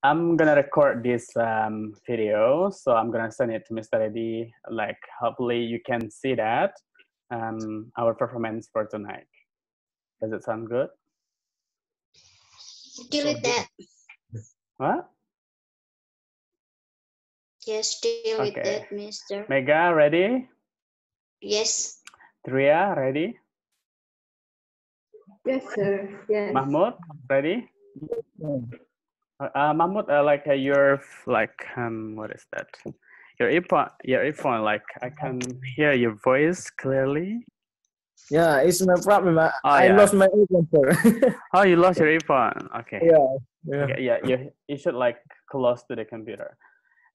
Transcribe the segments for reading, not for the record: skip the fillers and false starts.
I'm gonna record this video, so I'm gonna send it to Mr. Reddy. Like, hopefully you can see that our performance for tonight. Does it sound good? Still with that. What? Yes, still with that, Mr. Mega, ready? Yes. Tria, ready? Yes, sir. Yes. Mahmoud, ready? Mahmoud, your what is that? Your earphone, like I can hear your voice clearly. Yeah, it's no problem. I lost my earphone, sir. Oh, you lost your earphone. Okay. Yeah. Okay, yeah. You should like close to the computer.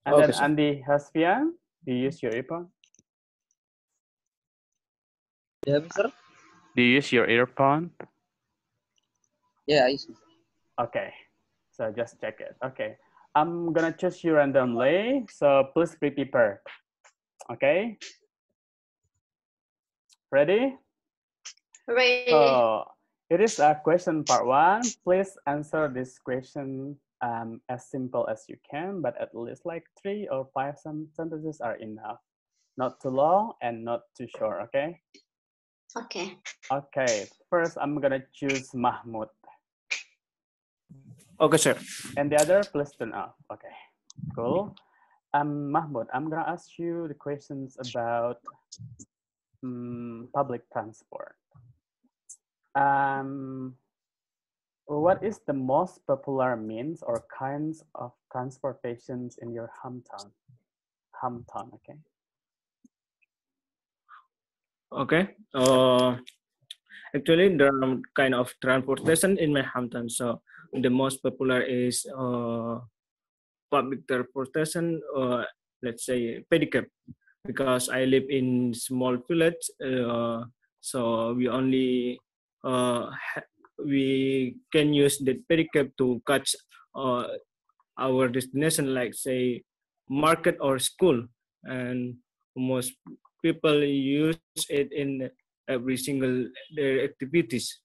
And okay, then sir. Andy Hasfian, do you use your earphone? Yeah, sir. Do you use your earphone? Yeah, I see. Okay. So just check it. Okay. I'm gonna choose you randomly. So please be prepared. Okay. Ready? Ready. So it is a question part 1. Please answer this question as simple as you can, but at least like 3 or 5 sentences are enough. Not too long and not too short, okay? Okay. Okay, first I'm gonna choose Mahmoud. Okay, sir. And the other, please turn off. Okay, cool. Mahmoud, I'm gonna ask you the questions about public transport. What is the most popular means or kinds of transportations in your hometown? Okay. Okay. Actually, there are kind of transportation in my hometown. So the most popular is public transportation. Let's say pedicab, because I live in small village. So we only we can use the pedicab to catch our destination, like say market or school, and most people use it in every single their activities.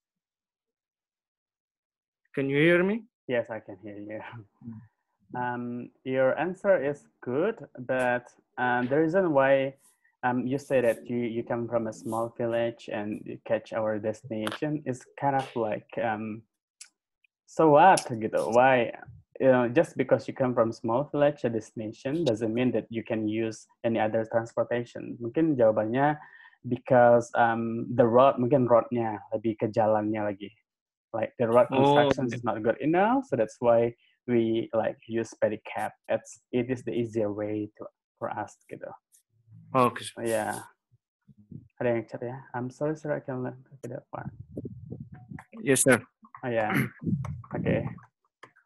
Can you hear me? Yes, I can hear you. Your answer is good, but the reason why you say that you come from a small village and you catch our destination is kind of like so what gitu? Why? Just because you come from small village a destination doesn't mean that you can use any other transportation. Mungkin jawabannya because the road, mungkin roadnya lebih ke jalannya lagi. Like the road construction is not good enough, so that's why we like use pedicab. It is the easier way for us gitu. Okay. Yeah. Ada yang chat ya? I'm sorry sir, I can learn that part. Yes sir. Oh ya. Oke.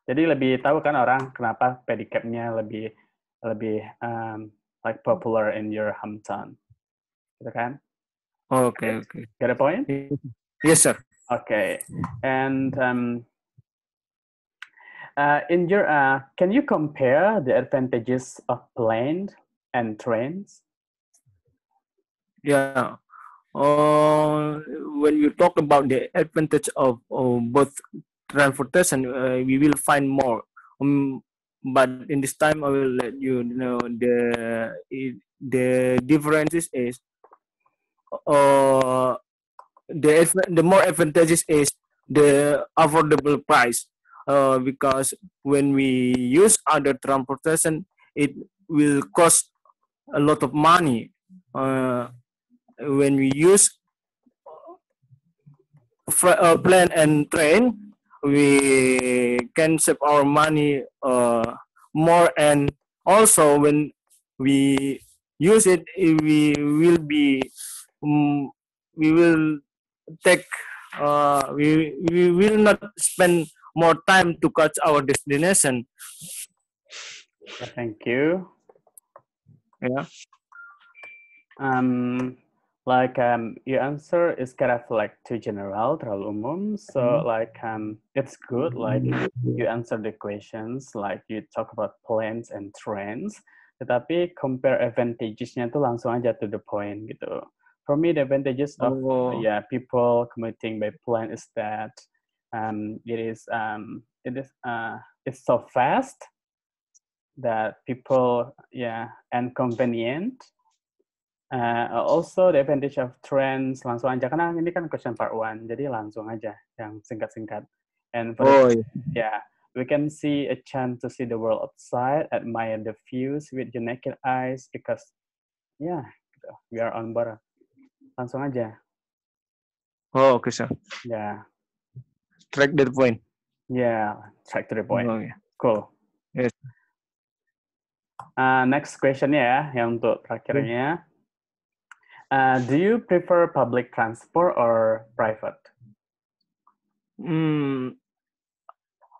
Jadi lebih tahu kan orang kenapa pedicabnya lebih like popular in your hometown, gitu kan? Okay. Got a point? Yes sir. Okay. And in your can you compare the advantages of plane and trains? Yeah. When you talk about the advantage of both transportation, we will find more. But in this time, I will let you know the differences is the more advantageous is the affordable price. Because when we use other transportation, it will cost a lot of money. When we use plane and train, we can save our money more, and also when we use it, we will be we will take we will not spend more time to catch our destination. Thank you. Yeah. Your answer is kind of like too general, terlalu umum. So it's good. Like you answer the questions, like you talk about planes and trains. Tetapi compare advantages-nya tuh langsung aja to the point gitu. For me, the advantages of people commuting by plane is that it it's so fast that people, yeah, and convenient. Also the advantage of trends, langsung aja karena ini kan question part 1, jadi langsung aja yang singkat-singkat. And for yeah, we can see a chance to see the world outside, admire the views with your naked eyes because yeah, we are on board. Langsung aja. Oh, okay, sir. Yeah. Straight to the point. Yeah, straight to the point. Okay. Cool. Yes. Next question ya, yang untuk terakhirnya. Do you prefer public transport or private?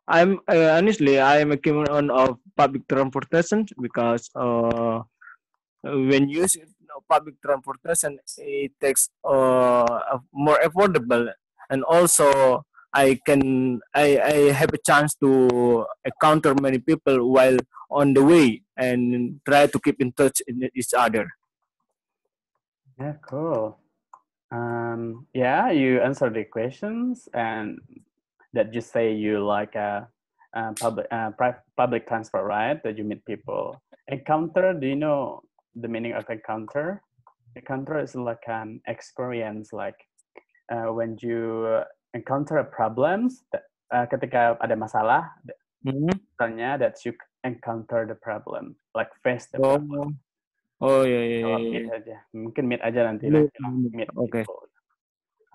I'm honestly I'm a keen on of public transportation because when using public transportation it takes more affordable, and also I have a chance to encounter many people while on the way and try to keep in touch with each other. Yeah, cool. Yeah, you answered the questions, and that you say you like public transport, right? That you meet people. Encounter. Do you know the meaning of encounter? Encounter is like an experience, like when you encounter problems. Ketika ada masalah, misalnya that you encounter the problem, like face the problem. Oh yeah. Kalau meet aja, mungkin meet aja nanti. Meet. Okay.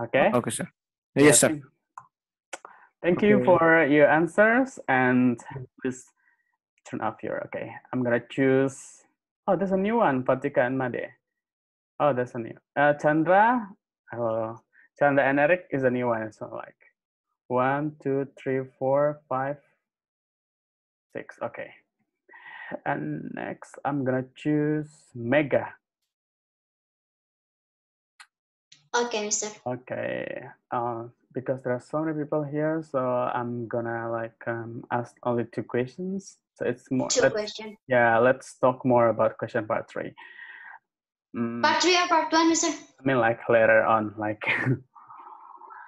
Okay. Okay, sir. Yes, sir. Thank you for your answers, and please turn off your. Okay, I'm gonna choose. Oh, there's a new one, Patika and Made. Oh, there's a new. Chandra. Oh, Chandra and Eric is a new one. So like 1, 2, 3, 4, 5, 6. Okay. And next, I'm gonna choose Mega. Okay, Mr. Okay. Because there are so many people here, so I'm gonna like ask only 2 questions. So it's more. 2 questions. Yeah, let's talk more about question part 3. Part 3 or part 1, Mr.? I mean, like later on, like.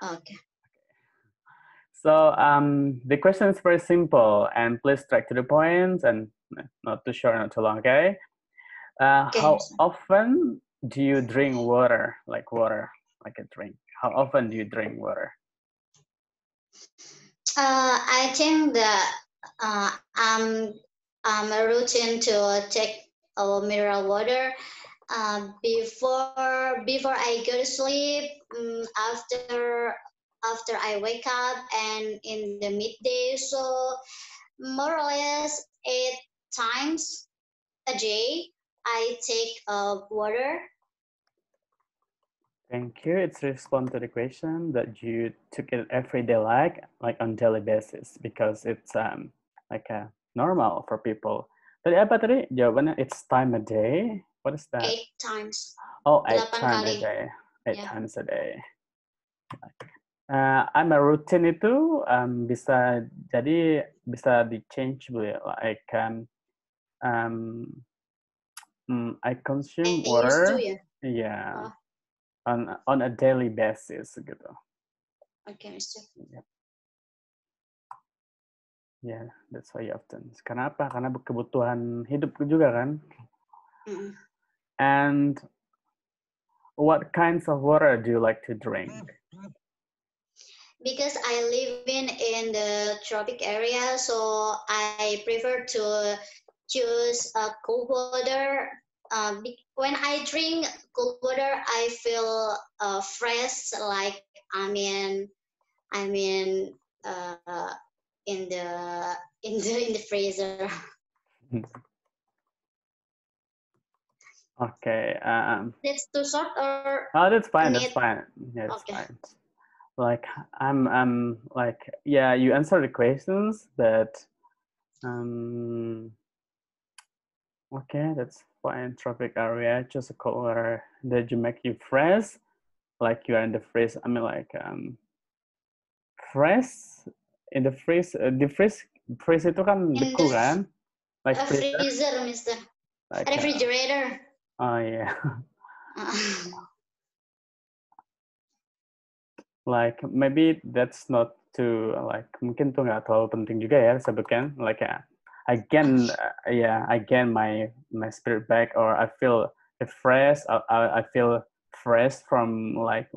Okay. So the question is very simple, and please straight to the point and not too short, not too long. Okay. How often do you drink water? Like water, like a drink. How often do you drink water? I think that I'm a routine to take mineral water before I go to sleep, after I wake up, and in the midday. So more or less 8 times a day I take water. Thank you. It's respond to the question that you took it every day, like on daily basis, because it's like a normal for people. Tadi apa tadi? Jawabannya it's time a day. What is that? 8 times. Oh, 8 times a day. 8 times a day. I'm a routine itu bisa di change like I consume water. Yeah. On a daily basis gitu. Okay, Mr. Yeah, that's why often. Karena apa? Karena kebutuhan hidup juga kan. And what kinds of water do you like to drink? Because I live in the tropic area, so I prefer to choose cold water. When I drink cold water, I feel fresh, like I'm in the freezer. Okay. That's too short or? Oh, that's fine. That's fine. Yeah, that's fine. Like I'm like, yeah, you answer the questions, but okay, that's fine. Tropic area, just a cold water that you make you fresh, like you are in the freeze. I mean, like fresh in the freeze. The freeze itu kan beku kan? Like freezer, Mister. Like refrigerator. Oh yeah. Like maybe that's not to like mungkin tuh nggak terlalu penting juga ya sebutkan like I gain I gain my spirit back, or I feel refreshed. I feel fresh from like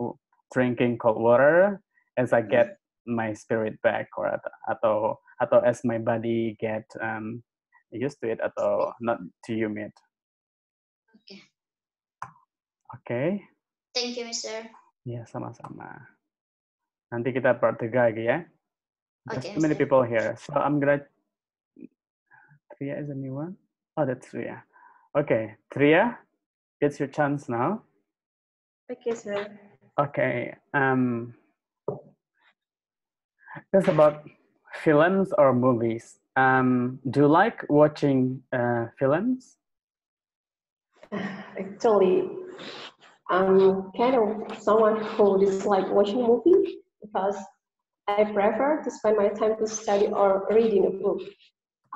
drinking cold water as I get my spirit back, or atau as my body get used to it atau not too humid. Okay. Okay. Thank you, Mr. Ya, sama-sama. Nanti kita part 3 lagi ya. There's Okay, too many Mr. people here. So I'm gonna... Tria is a new one? Oh, that's Tria. Okay, Tria, it's your chance now. Okay, sir. Okay. It's about films or movies. Do you like watching films? Actually, I'm kind of someone who dislike watching movie because I prefer to spend my time to study or reading a book.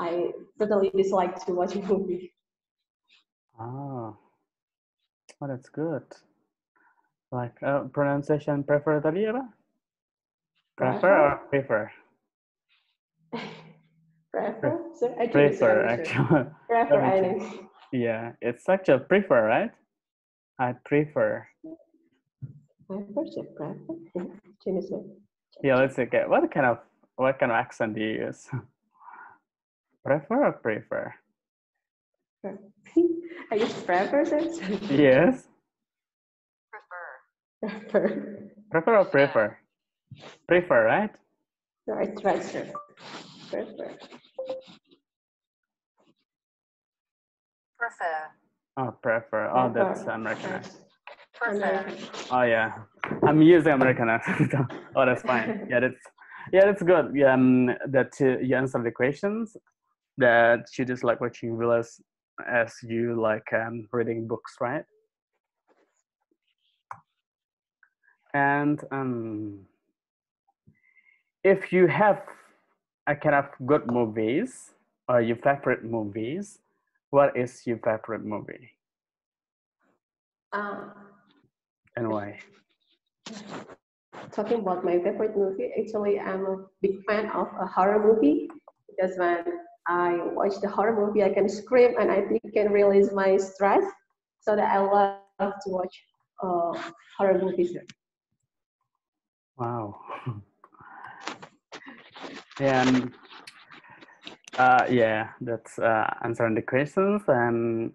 I totally dislike to watch a movie. Oh, that's good. Like pronunciation prefer tadi apa? Prefer or prefer? Prefer? Sir, I Prefer, actually. Prefer, I think. Yeah, it's such a prefer, right? I prefer. Prefer, sir, prefer. Sir. Yeah, let's see. Okay, what kind of accent do you use? Prefer or prefer? I use prefer, sir. Yes. Prefer. Prefer or prefer? Prefer, right? Right, sir. Prefer. Oh, prefer. Oh, that's American. Prefer. Oh, yeah. I'm using American accent. Oh, that's fine. Yeah, that's good. Yeah, that you answer the questions. That you just like watching videos as you like reading books, right? And if you have a kind of good movies or your favorite movies, what is your favorite movie and why? Talking about my favorite movie, actually, I'm a big fan of a horror movie because when I watch the horror movie, I can scream and I think can release my stress. So that I love to watch horror movies. Wow. And yeah, that's answering the questions. And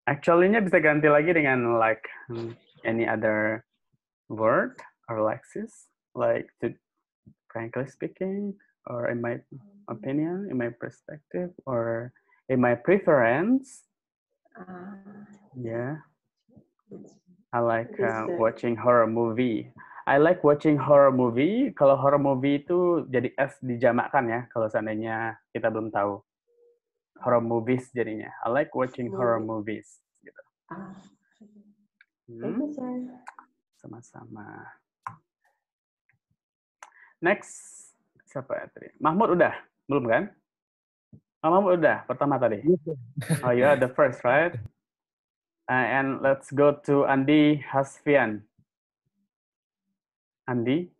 actually-nya bisa ganti lagi dengan like any other word or lexis, like to frankly speaking, or in my opinion, in my perspective, or in my preference. Yeah, I like watching horror movie. I like watching horror movie. Kalau horror movie itu jadi S dijamakkan ya, kalau seandainya kita belum tahu. Horror movies jadinya. I like watching horror movies. Gitu. Sama-sama. Next, siapa ya tadi? Mahmud udah? Belum kan? Oh, Mahmud udah, pertama tadi. Oh, you are the first, right? And let's go to Andi Hasfian. Andi?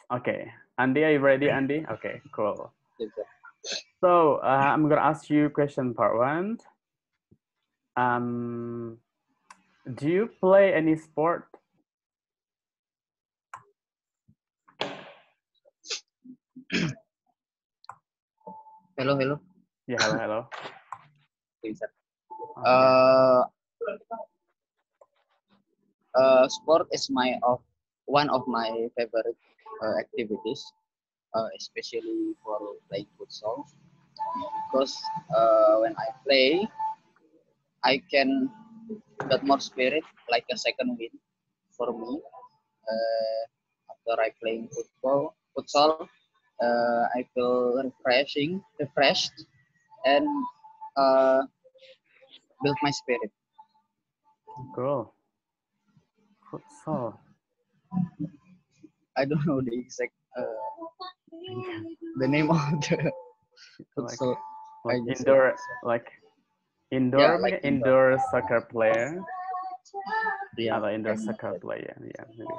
Okay. Andi, are you ready, Andi? Okay, cool. So, I'm going to ask you question part 1. Do you play any sport? Hello. Yeah, hello. Sport is one of my favorite activities, especially for playing futsal, because when I play, I can get more spirit, like a second win for me. After I playing futsal, I feel refreshed, and build my spirit. Cool. Futsal. I don't know the exact the name of the futsal. Like indoor, Yeah, like indoor soccer player. Yeah, Atau indoor soccer player. Yeah, maybe.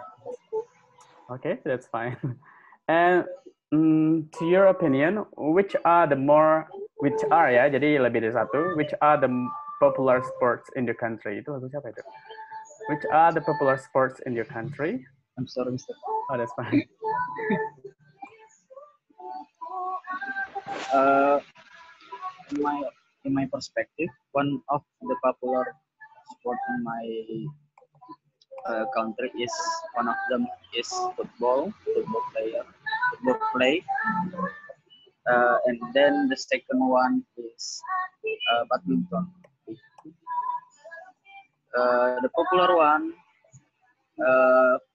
Okay, that's fine. And to your opinion, which are ya, jadi lebih dari satu, which are the popular sports in the country? Itu lagu siapa itu? Which are the popular sports in your country? I'm sorry, Mr. Oh, that's fine. In my perspective, one of the popular sport in my country is one of them is football play, and then the second one is badminton. The popular one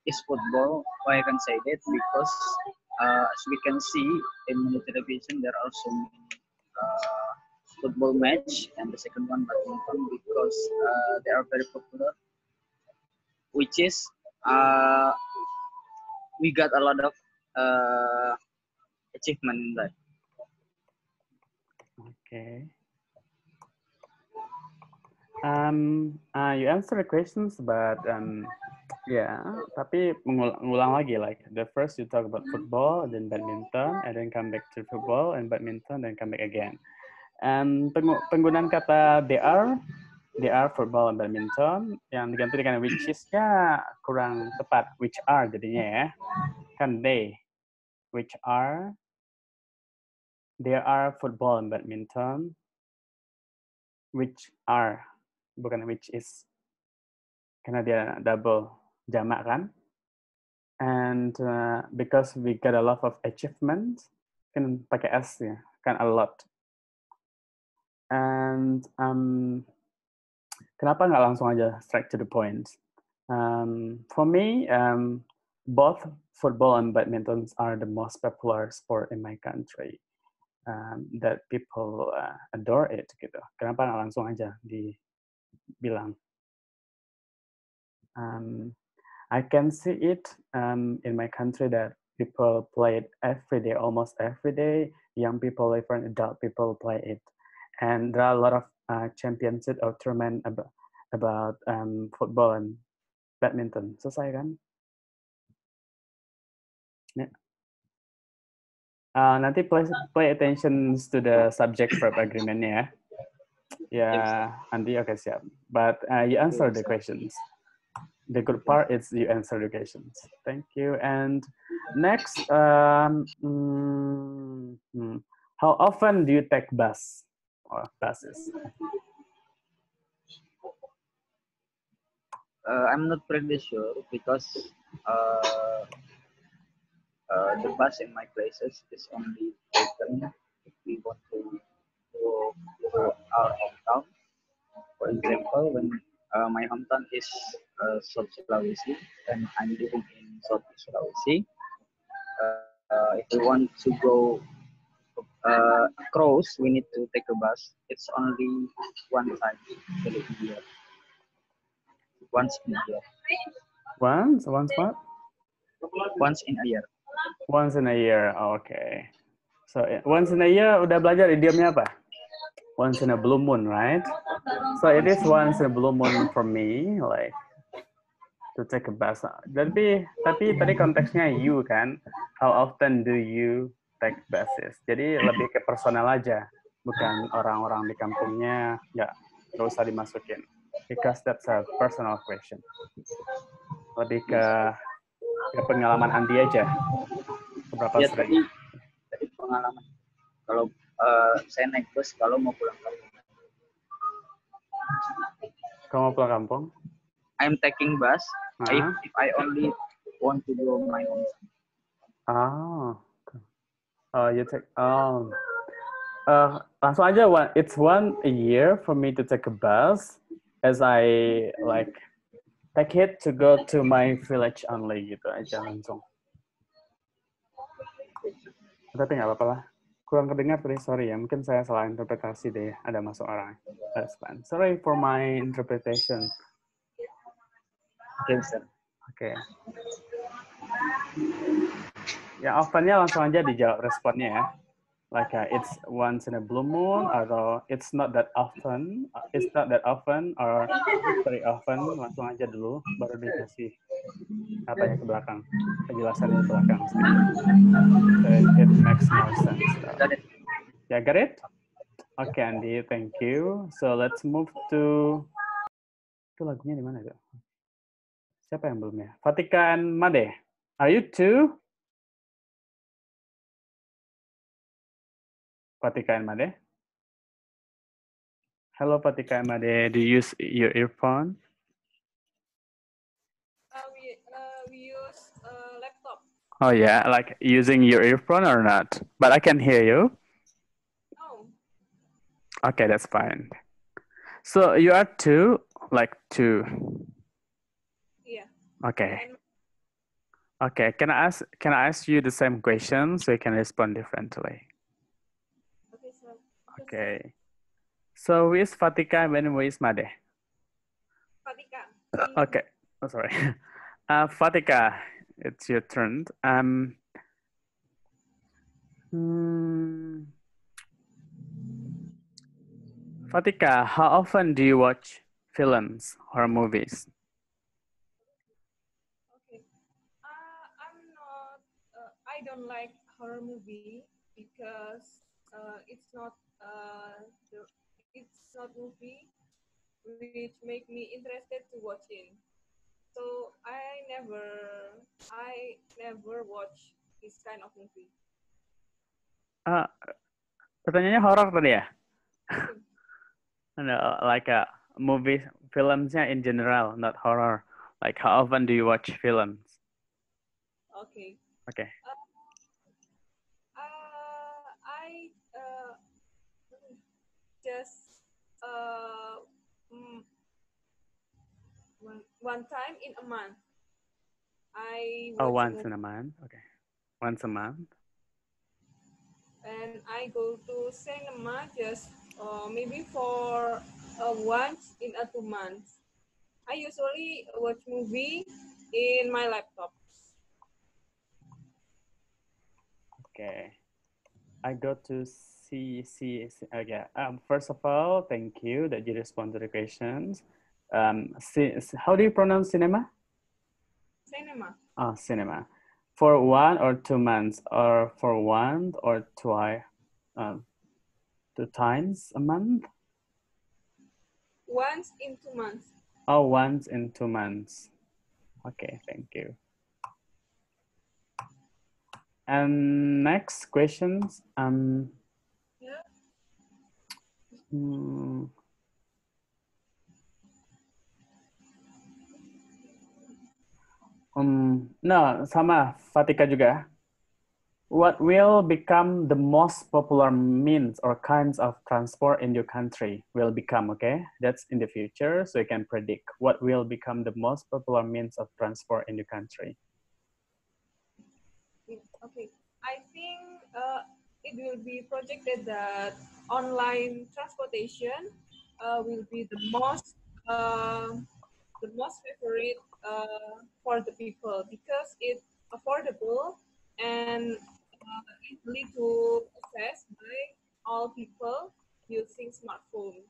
is football. Why I can say that? Because as we can see in the television, there are so many football match, and the second one badminton because they are very popular. Which is we got a lot of achievement in that. Okay. You answer the questions, but yeah, tapi ngulang lagi, like the first you talk about football, then badminton, and then come back to football and badminton, then come back again. And penggunaan kata they are football and badminton yang diganti dengan which is-nya kurang tepat, which are jadinya ya. Kan they are football and badminton, which are, bukan which is, karena dia double jamak kan. And because we got a lot of achievement, kan pakai s ya, kan a lot. And kenapa nggak langsung aja straight to the point? For me, both football and badminton are the most popular sport in my country. That people adore it gitu. Kenapa nggak langsung aja dibilang? I can see it in my country that people play it every day, almost every day. Young people, even adult people play it, and there are a lot of championship or tournament about football and badminton. Selesai kan? Yeah. Nanti play attention to the subject verb agreement ya. Yeah, Andi, okay, siap. But you answer the questions. The good part is you answer the questions. Thank you. And next, how often do you take bus or buses? I'm not pretty sure because the bus in my places is only taken if we want to go to our hometown. For example, when my hometown is South Sulawesi and I'm living in South Sulawesi, if we want to go across, we need to take a bus. It's only one time in a year. Once in a year. Once what? Once in a year. Once in a year, okay. So once in a year udah belajar idiomnya apa? Once in a blue moon, right? So it is once in a blue moon for me, like to take a bus. Tapi tadi konteksnya you kan, how often do you take buses? Jadi lebih ke personal aja, bukan orang-orang di kampungnya, nggak usah dimasukin. Because that's a personal question. Lebih ke pengalaman Andi aja. Seberapa ya, sering? Tadi pengalaman. Kalau saya naik bus kalau mau pulang kampung. Kamu mau pulang kampung? I'm taking bus if I only want to go my home. You take. Langsung aja. It's one a year for me to take a bus, as I like take it to go to my village only gitu aja langsung. Tapi nggak apa-apa lah. Kurang kedengar tadi, sorry ya. Mungkin saya salah interpretasi deh. Ada masuk orang. That's fine. Sorry for my interpretation. Okay, sir. Okay. Ya, often-nya langsung aja dijawab responnya ya. Like it's once in a blue moon, atau it's not that often, or very often. Langsung aja dulu, baru dikasih Katanya ke belakang. Penjelasannya ke belakang sedikit. So it makes more sense. Got it. Yeah, got it? Okay, Andy, thank you. So let's move to... Itu lagunya di mana tuh? Siapa yang belum ya? Fatika and Made. Are you two? Fatika and Made? Hello, Fatika and Made. Do you use your earphone? We use laptop. Oh yeah, like using your earphone or not? But I can hear you. Oh, Okay, that's fine. So you are two, like two. yeah. Okay. And Okay. Can I ask you the same question so you can respond differently? okay, so Okay. So who is Fatika and who is Made? Fatika. Okay. Oh, sorry. Fatika, it's your turn. Hmm, Fatika, how often do you watch films or movies? Okay. I don't like horror movie because it's not movie which make me interested to watching. So I never watch this kind of movie. Uh, Pertanyaannya horor tadi ya? No, like a movie, filmsnya in general, not horror. Like how often do you watch films? Okay. Okay. I just one time in a month. I Oh, watch a once movie in a month. Okay. Once a month. and I go to cinema just maybe for once in a 2 months. I usually watch movie in my laptop. Okay. I go to okay. First of all, thank you that you respond to the questions. How do you pronounce cinema? Cinema. Oh, cinema. For 1 or 2 months, or for one or twice, 2 times a month? Once in 2 months. Oh, once in 2 months. Okay, thank you. And next questions. Yeah. No, sama Fatika juga. What will become the most popular means or kinds of transport in your country will become, okay? That's in the future, so you can predict what will become the most popular means of transport in your country. Okay. I think it will be projected that online transportation will be the most favorite for the people because it's affordable and easily to access by all people using smartphone.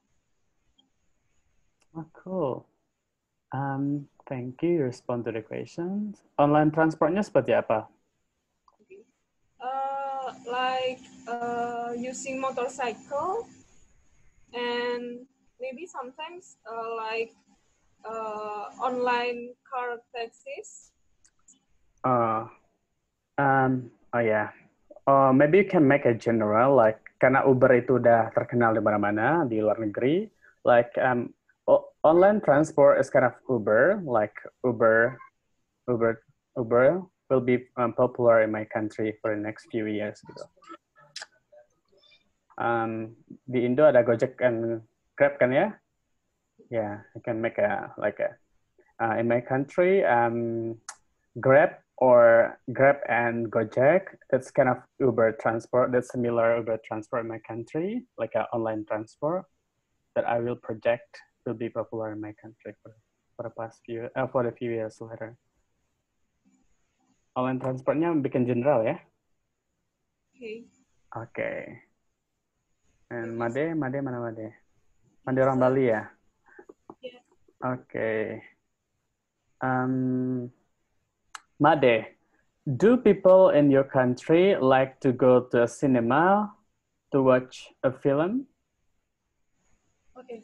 Oh, cool. Thank you. You respond to the questions. Online transportnya seperti apa? Okay. Like using motorcycle and maybe sometimes online car taxis. Oh yeah. Maybe you can make a general, like karena Uber itu udah terkenal di mana-mana di luar negeri. Like online transport is kind of Uber, like Uber will be popular in my country for the next few years gitu. Di Indo ada Gojek and Grab kan ya? Yeah, I can make in my country Grab and Gojek. That's kind of Uber transport. That's similar Uber transport in my country, like an online transport that I will project will be popular in my country for the few years later. Online transportnya bikin general ya. Okay. Okay. And Made mana Made? Made orang Bali ya? Yeah. Okay. Made, do people in your country like to go to a cinema to watch a film? Okay.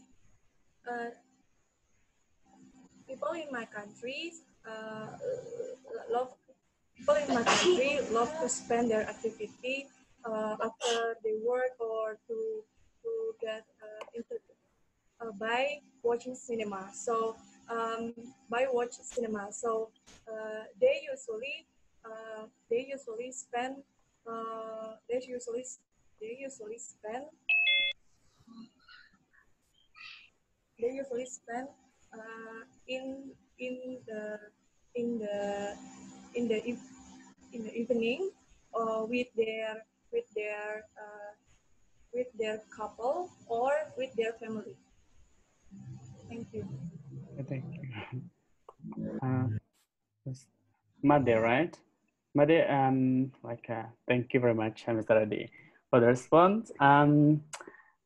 People in my country love people in my country love to spend their activity after they work or to get by watching cinema. So by watch cinema, so they usually spend they usually spend they usually spend in the in the in the in the evening with their couple or with their family. Thank you. Thank you. Made, right? Made, thank you very much, Mr. Adi, for the response.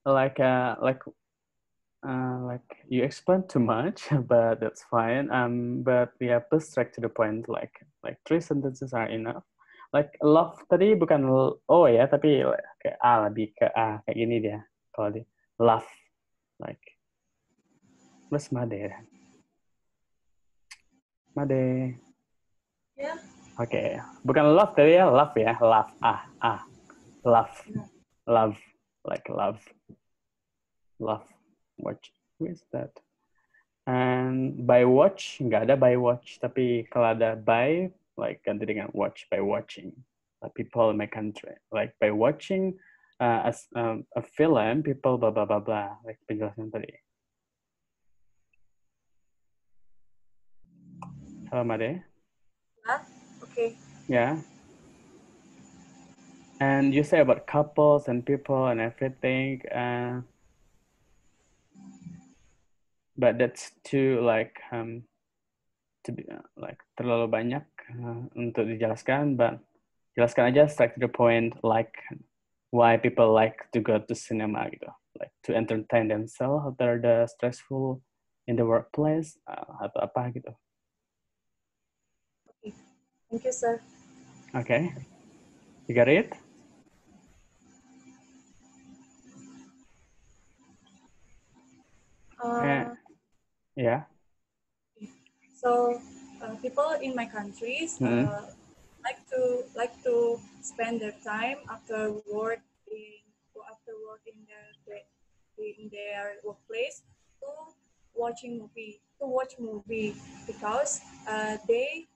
Like you explained too much, but that's fine. But we have to straight to the point. Like 3 sentences are enough. Like love tadi bukan O ya, tapi kayak A, lebih ke A kayak gini dia. Kalau di love, like plus Made. Made. Yeah. Oke, bukan love tadi ya, love ya, love, love, love, like love, watch, who is that? And by watch, nggak ada by watch, tapi kalau ada by, like ganti dengan watch, by watching, like people in my country, like by watching as a film, people blah blah blah blah, like penjelasan tadi. Halo Made. Okay. Yeah. And you say about couples and people and everything, but that's too like to be like terlalu banyak untuk dijelaskan. But jelaskan aja straight to the point, like why people like to go to cinema gitu, like to entertain themselves after the stressful in the workplace atau apa gitu. Okay. Thank you, sir. Okay, you got it? Yeah. So people in my countries like to spend their time after work in their workplace to watch movie because they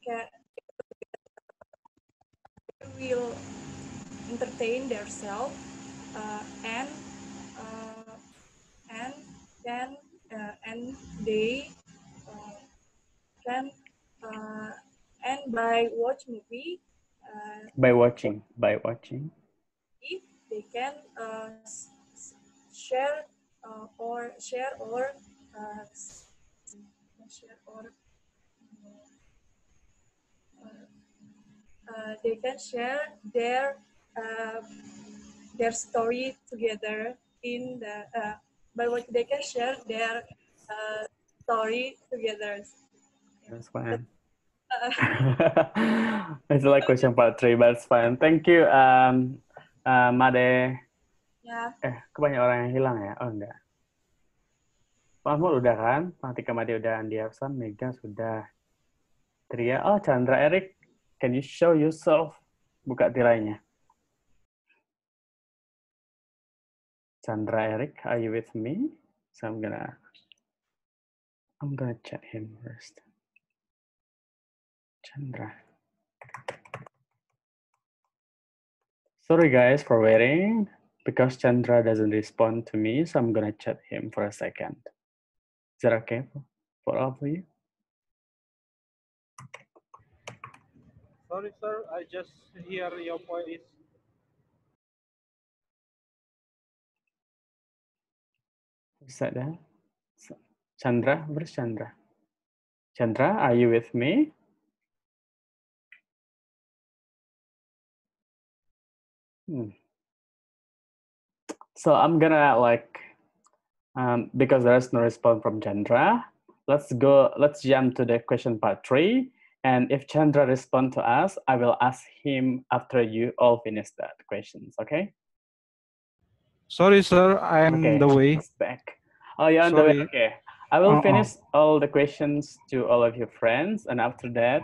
can will entertain themselves and then they can and by watch movie By watching. if they can share or they can share their story together in the by what they can share their story together. That's fine. It's like question part 3, but it's fine. Thank you, Made. Yeah. Kebanyakan orang yang hilang ya? Oh enggak. Mahmud udah kan? Fatika Made udah, Andi Hafsan, Mega sudah. Tria, oh Chandra Eric, can you show yourself? Buka tirainya. Chandra Eric, are you with me? So I'm gonna chat him first. Chandra. Sorry guys for waiting, because Chandra doesn't respond to me, so I'm gonna chat him for a second. Is that okay for all of you? Sorry, sir. I just hear your voice. Is that there? Chandra, where's Chandra? Chandra, are you with me? So I'm gonna because there's no response from Chandra, let's jump to the question part 3. And if Chandra respond to us, I will ask him after you all finish that questions, okay? Sorry, sir. I'm Okay, the way. he's back. Oh, you're on the way, Sorry. okay. I will finish all the questions to all of your friends, and after that,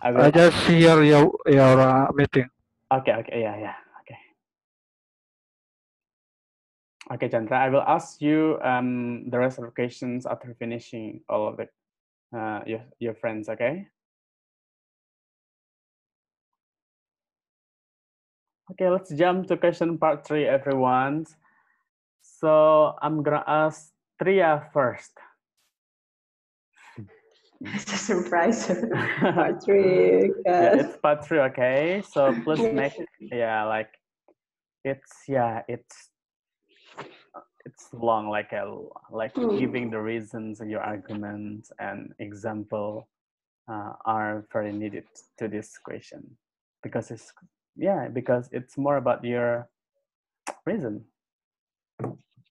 I I will... just hear your meeting. Okay, yeah, okay. Okay, Chandra, I will ask you the rest of the questions after finishing all of it, your friends, okay? Okay, let's jump to question part 3, everyone. So I'm gonna ask Tria first. It's a surprise. Part 3. Yeah, it's part 3, okay? So please make, like, it's long, like giving the reasons of your arguments and example are very needed to this question because it's more about your reason.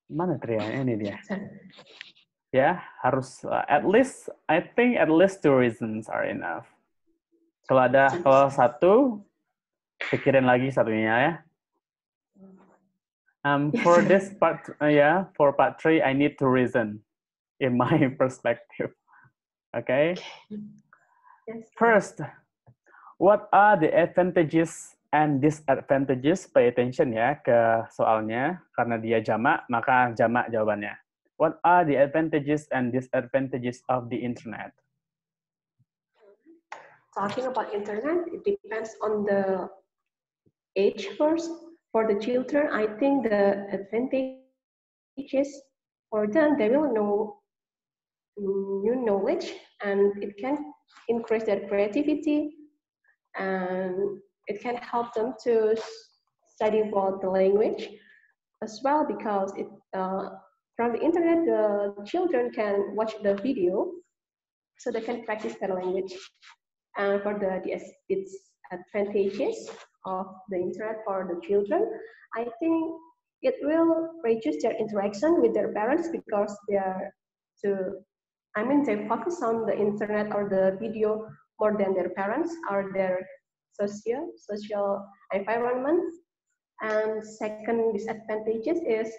Mana Tria? Ini dia. Ya, harus at least, I think at least 2 reasons are enough. Kalau satu, pikirin lagi satunya ya. For this part, for part 3, I need to reason in my perspective. Okay. Yes. First, what are the advantages and disadvantages? Pay attention ya ke soalnya, karena dia jamak, maka jamak jawabannya. What are the advantages and disadvantages of the internet? Talking about internet, it depends on the age first. For the children, I think the advantages for them, they will know new knowledge and it can increase their creativity and it can help them to study about the language as well because from the internet, the children can watch the video so they can practice their language. And for the disadvantages of the internet for the children, I think it will reduce their interaction with their parents because they focus on the internet or the video more than their parents or their social environment. And second disadvantages is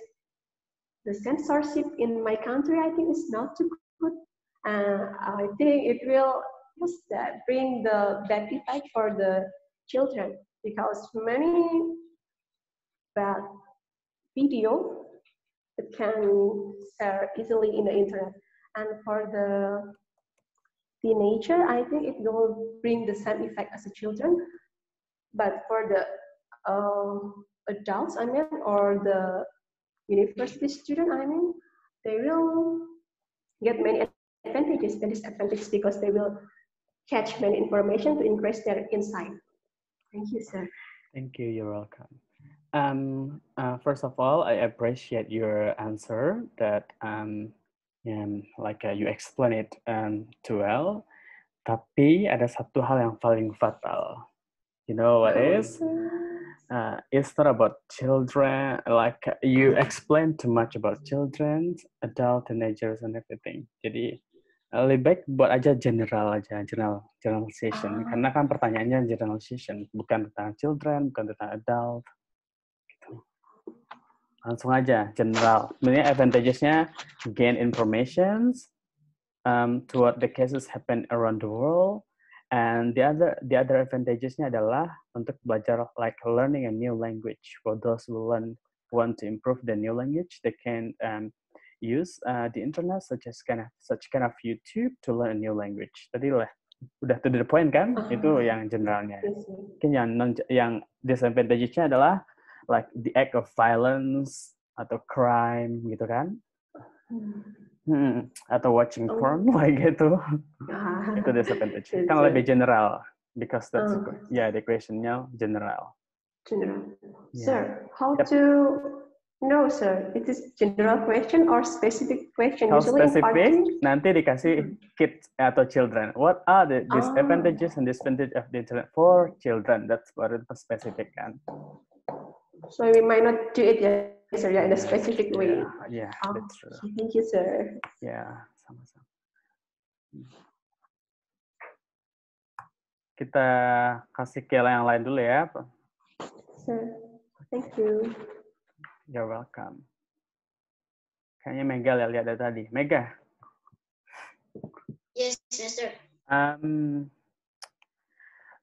the censorship in my country, I think is not too good. I think it will bring the bad effect for the children because many bad video it can share easily in the internet. And for the teenager, I think it will bring the same effect as the children. But for the adults, or the university student, they will get many advantages and disadvantages because they will catch many information to increase their insight. Thank you, sir. Thank you. You're welcome. First of all, I appreciate your answer that you explain it too well. Tapi ada satu hal yang paling fatal. You know what is? It's not about children. Like you explain too much about children, adult, teenagers, and everything. Jadi lebih baik buat aja generalization. Karena kan pertanyaannya generalization, bukan tentang children, bukan tentang adult. Gitu. Langsung aja general. Sebenarnya advantages-nya gain information to what the cases happen around the world. And the other advantages-nya adalah untuk belajar like learning a new language. For those who want to improve the new language, they can use the internet such kind of YouTube to learn a new language. Tadi lah udah to the point kan? Itu yang generalnya. Mungkin yang disadvantages-nya adalah like the act of violence atau crime gitu kan? Atau watching porn like gitu. Itu disadvantage. Kan lebih general because that's the question-nya general. General. Yeah. Sir, how to know, sir? It is general question or specific question? How specific? Nanti dikasih kids atau children. What are the disadvantages and disadvantages of the internet for children? That's what it specific kan. So we might not do it yet, sir, in a specific way. Yeah, that's true. Thank you, sir. Yeah, sama-sama. Kita kasih ke yang lain dulu ya. Sir, thank you. You're welcome. Kayaknya Mega lihat dari tadi. Mega. Yes, Mister.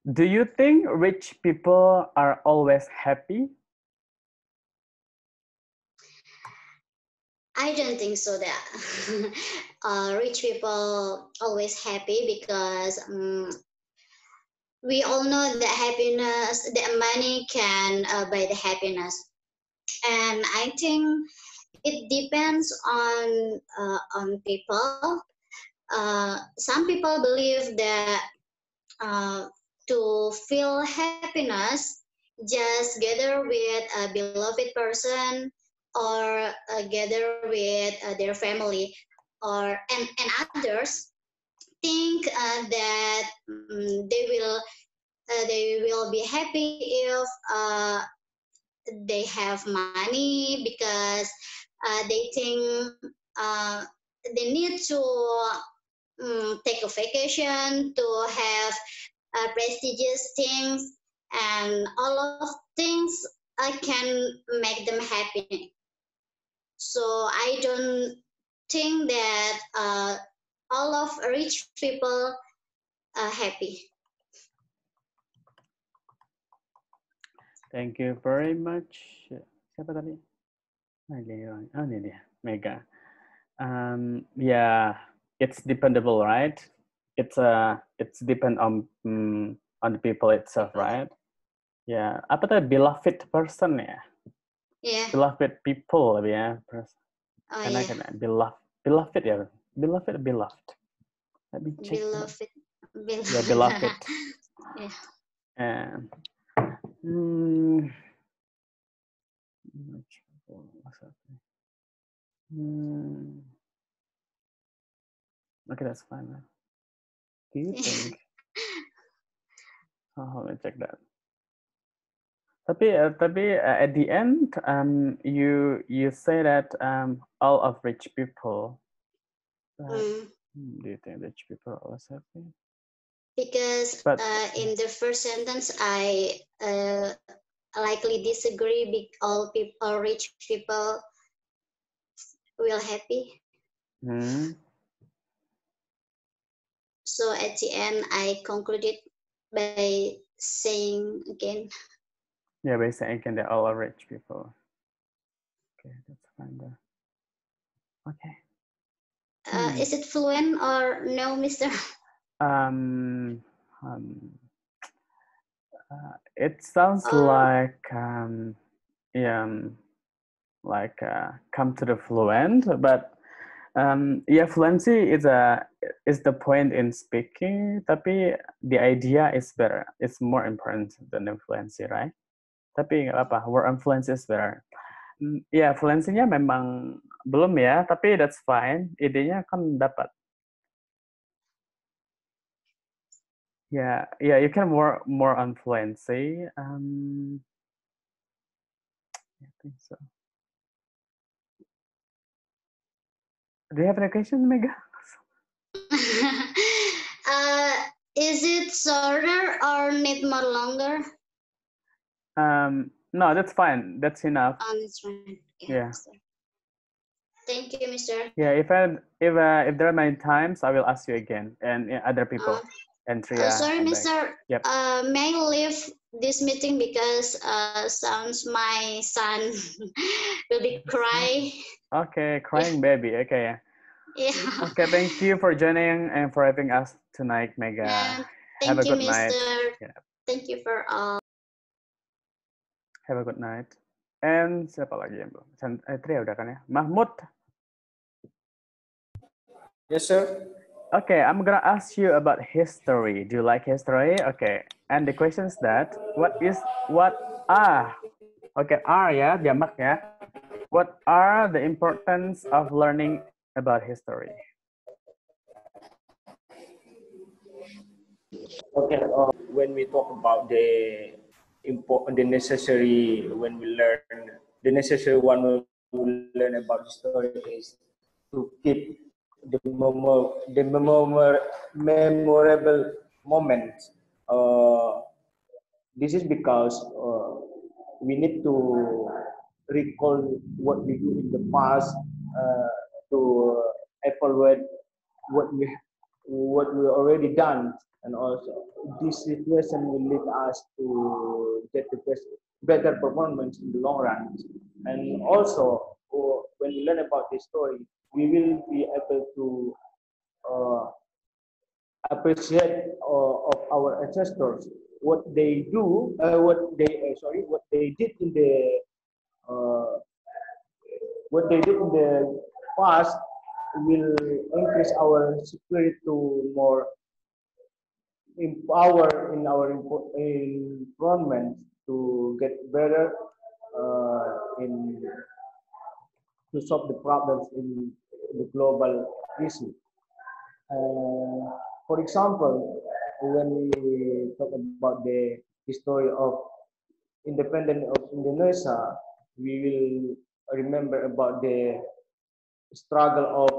Do you think rich people are always happy? I don't think so that rich people always happy because we all know that happiness, that money can buy the happiness, and I think it depends on people. Some people believe that to feel happiness, just gather with a beloved person or gather with their family, or and others think that they will be happy if they have money because they think they need to take a vacation to have prestigious things, and all of things can make them happy. So I don't think that all of rich people are happy. Thank you very much. Siapa tadi? Oh, ini dia, Mega. Yeah, it's dependable, right? It's depend on the people itself, right? Yeah, apa tadi beloved person ya? Yeah. Beloved people lebih ya. Oh, Karena yeah. kan beloved ya, beloved. Let me check. Beloved. Yeah, beloved. Yeah. And okay, that's fine. Do you think? Oh, let me check that. Tapi at the end, you say that all of rich people. Do you think rich people are always happy? Because in the first sentence, I likely disagree. All rich people will happy. So at the end, I concluded by saying again. Yeah, by saying again that all are rich people. Okay, that's fine there. Okay. Is it fluent or no, Mister? It sounds like come to the fluent, but yeah, fluency is the point in speaking. Tapi the idea is better. It's more important than the fluency, right? Tapi nggak apa, word on fluency is better. Ya, fluensinya memang belum ya, tapi that's fine. Idenya kan dapat. Yeah, you can more on fluency. I think so. Do you have any question, Mega? Is it shorter or need more longer? No, that's fine. That's enough. That's fine. Yeah. Thank you, Mister. Yeah, if there are many times, I will ask you again, and other people, and Tria. Sorry, Mister. Yep. May I leave this meeting because sounds my son will be cry. Okay, crying baby. Okay. Yeah. Okay, thank you for joining and for having us tonight, Mega. Thank Have a you, good night. Yeah. Thank you for all. Have a good night. And siapa lagi yang belum? Tria udah kan ya? Mahmud. Yes, sir. Okay, I'm gonna ask you about history. Do you like history? Okay. And the question is that what are ya, jamak ya. What are the importance of learning about history? Okay. When we talk about the necessary, when we learn the necessary one we learn about history is to keep the memorable moments this is because we need to recall what we do in the past to evaluate what we already done, and also this situation will lead us to get the better performance in the long run. And also, when we learn about this story, we will be able to appreciate of our ancestors, what they do, what they did in the uh, what they did in the past will increase our spirit to more empower in our environment to get better in to solve the problems in the global issue. For example, when we talk about the history of independence of Indonesia, we will remember about the struggle of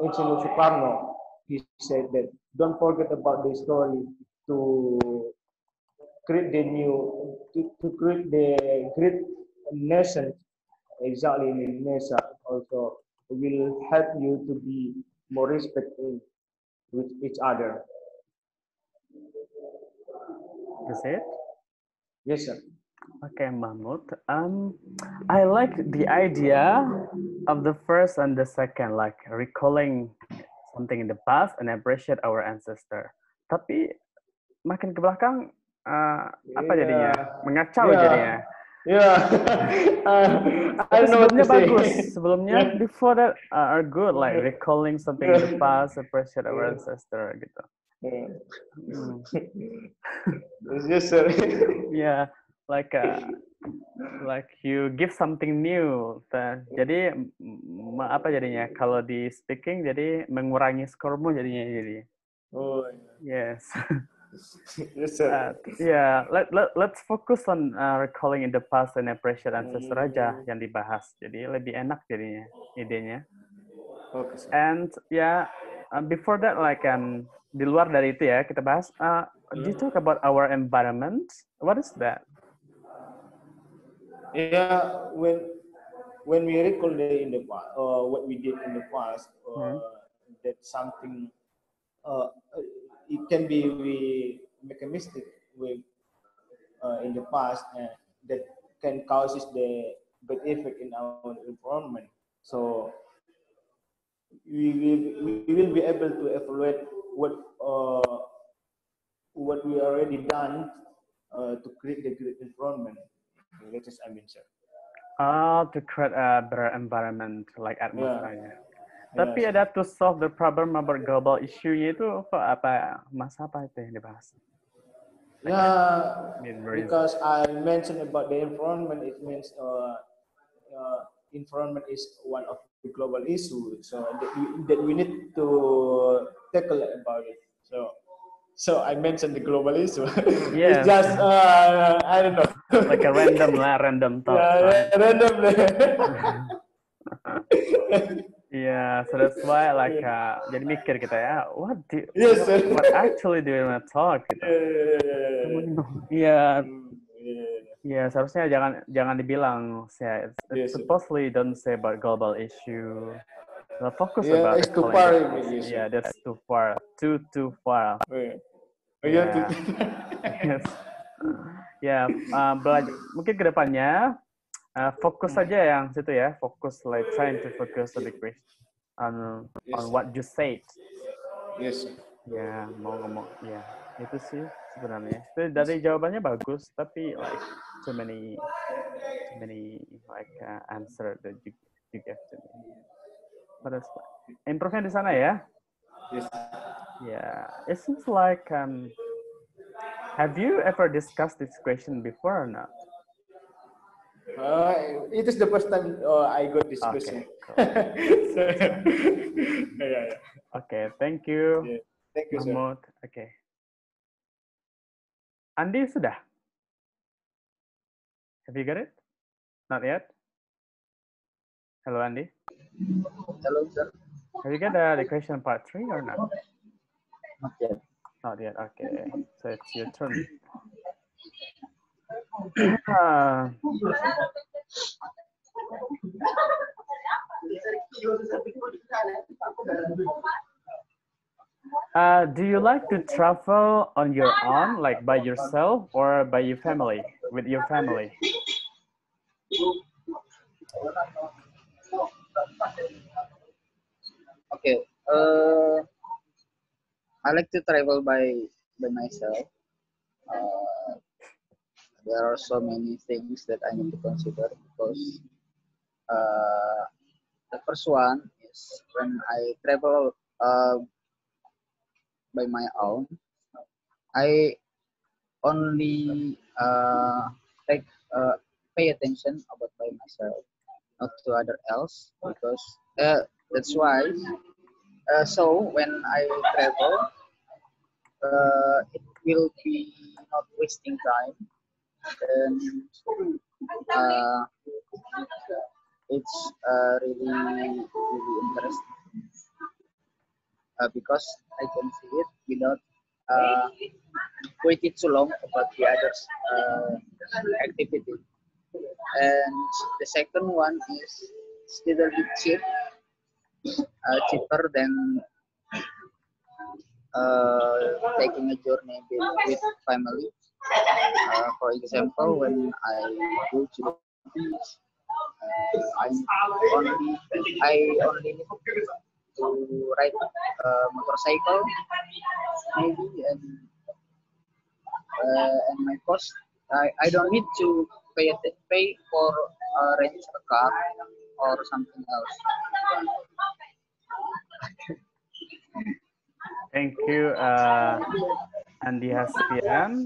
Insinyur Soekarno. He said that don't forget about the story to create the to create the great nation exactly in Indonesia. Also will help you to be more respectful with each other. That's it? Yes, sir. Okay, Mahmoud. I like the idea of the first and the second, like recalling something in the past and appreciate our ancestor. Tapi makin ke belakang, apa jadinya? Mengacau jadinya. I know what Sebelumnya to say. bagus. Sebelumnya, before that are good, like recalling something in the past, appreciate our ancestor gitu. Yes, sir. Yeah, like you give something new. Jadi apa jadinya? Kalau di speaking jadi mengurangi skormu jadinya jadi. Oh. Yes. Yes, sir. Yeah, let's focus on recalling in the past and appreciate ancestor aja yang dibahas. Jadi lebih enak jadinya idenya. Okay, sir. And yeah, before that like di luar dari itu ya kita bahas. Do you talk about our environment? What is that? Yeah, when we recall in the past, what we did in the past, that something, it can be we make a mistake with in the past, that can causes the bad effect in our environment. So we will be able to evaluate what we already done to create the great environment. That is, I mean, sir. To create a better environment, like atmosphere. Tapi Yes. ada to solve the problem about global issue-nya itu apa itu yang dibahas? Because I mentioned about the environment, it means environment is one of the global issue, so that we need to tackle about it. So I mentioned the global issue. Yes. It's just I don't know. Like a random thought. Yeah, randomly. Yeah, so that's why like jadi mikir kita ya, what actually do we want to talk gitu. Iya. Yeah, seharusnya jangan dibilang supposedly don't say about global issue. Well, focus about it's too far. Yeah, that's too far. Too far. Yeah. Yes. Ya, mungkin kedepannya fokus saja yang situ ya, fokus like trying to focus on the question on what you said. Yes. Ya, mau ngomong ya itu sih sebenarnya. Itu dari jawabannya bagus, tapi like too many like answer that you gave to me. But that's improve-nya di sana ya. Yes. Yeah, it seems like have you ever discussed this question before or not? It is the first time I got this question. Okay, cool. Okay, thank you. Yeah. Thank you, Mahmud. Sir. Okay. Andi sudah? Have you got it? Not yet? Hello, Andy. Hello, sir. Have you got the question part 3 or not? Not yet. Not yet. Okay, so it's your turn. Do you like to travel on your own, like by yourself, or by your family, with your family? Okay. I like to travel by myself. Uh, there are so many things that I need to consider because uh, the first one is when I travel by my own, I only take pay attention about by myself, not to other else, because that's why. So when I travel, it will be not wasting time, and uh, it's really interesting because I can see it without uh, waiting too long about the others activity. And the second one is still a bit cheaper than taking a journey with family. For example, when I go to the beach, I only need to ride a motorcycle maybe, and my cost I don't need to pay for rent a car or something else. Thank you, Andi Haspian.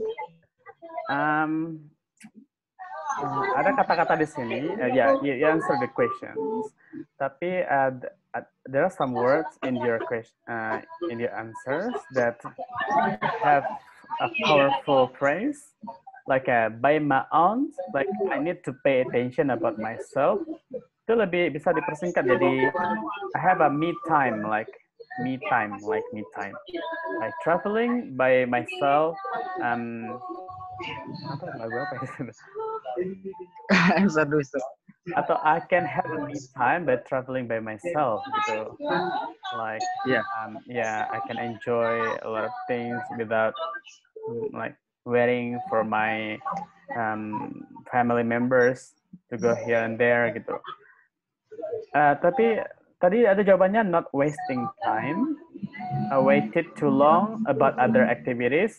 Ada kata-kata di sini, yeah, you answer the questions. Tapi there are some words in your question, in your answers that have a powerful phrase, like by my own, like I need to pay attention about myself. Itu lebih bisa dipersingkat jadi I have a me time, like me time, like me time. Like traveling by myself. Apa lagu apa ya? Answer dulu. Atau I can have a me time by traveling by myself gitu. Like yeah, I can enjoy a lot of things without like waiting for my family members to go here and there gitu. Tapi tadi ada jawabannya not wasting time, waited too long about other activities.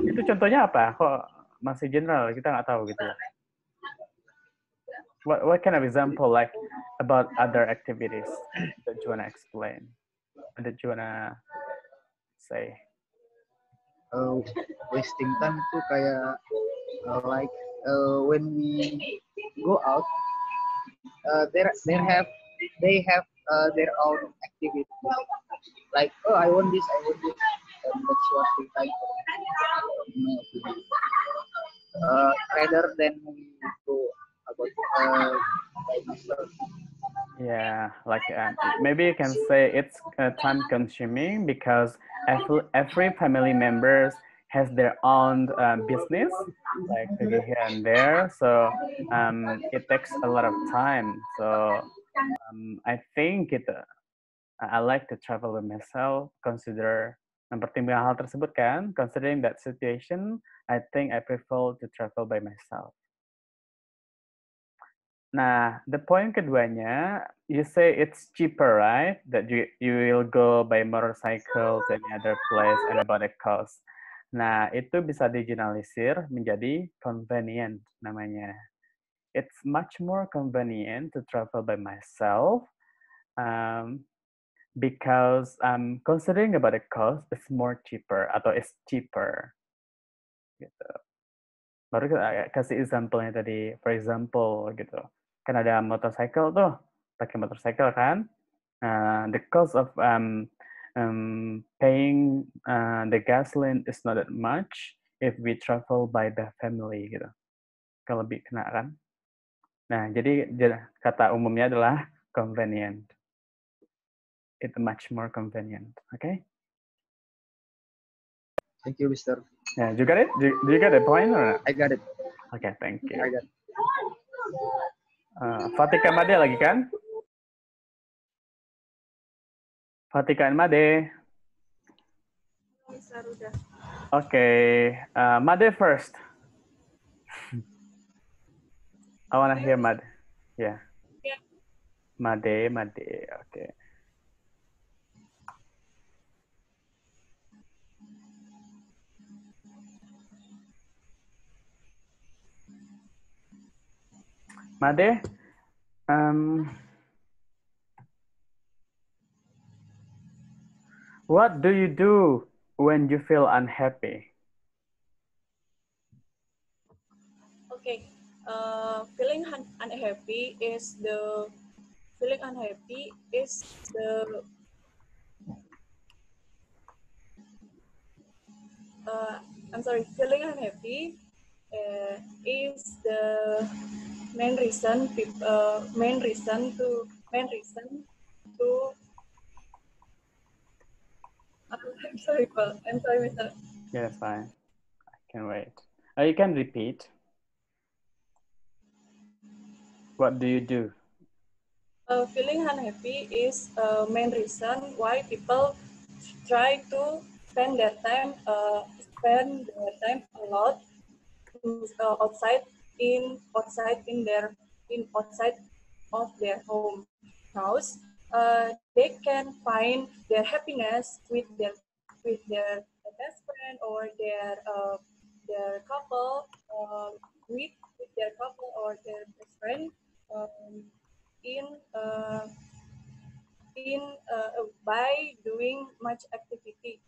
Itu contohnya apa? Kok masih general, kita nggak tahu gitu. What kind of example like about other activities that you wanna explain? That you wanna say? Wasting time itu kayak like when we go out, they have their own activity. Like I want this, and that's wasting time for me. Rather than we go about by myself. Yeah, like maybe you can say it's time consuming because every family members has their own business, like to go here and there. So it takes a lot of time. So I think I like to travel with myself. Mempertimbangkan hal tersebut kan, considering that situation, I think I prefer to travel by myself. Nah, the point keduanya, you say it's cheaper, right? That you will go by motorcycle to any other place and about the cost. Nah, itu bisa digeneralisir menjadi convenient namanya. It's much more convenient to travel by myself because considering about the cost, it's more cheaper atau it's cheaper. Gitu. Baru kita kasih example-nya tadi, for example gitu. Kan ada motorcycle tuh, pakai motorcycle kan. The cost of paying the gasoline is not that much if we travel by the family gitu. Kalau lebih kena kan. Nah, jadi kata umumnya adalah convenient. It's much more convenient, okay? Thank you, Mister. Yeah, you got it? Do you get the point or not? I got it. Okay, thank you. I got it. Fatika Made lagi kan? Fatika and Made. Mister udah. Okay, Made first. I wanna hear Made. Yeah. Yeah. Made. Okay. Made, what do you do when you feel unhappy? Okay, feeling unhappy is the I'm sorry, feeling unhappy is the main reason to I'm sorry, Mr. Yeah, that's fine. I can wait. You can repeat. What do you do? Feeling unhappy is main reason why people try to spend their time a lot outside of their home house. They can find their happiness with their best friend or their couple with their couple or their best friend um, in uh, by doing much activity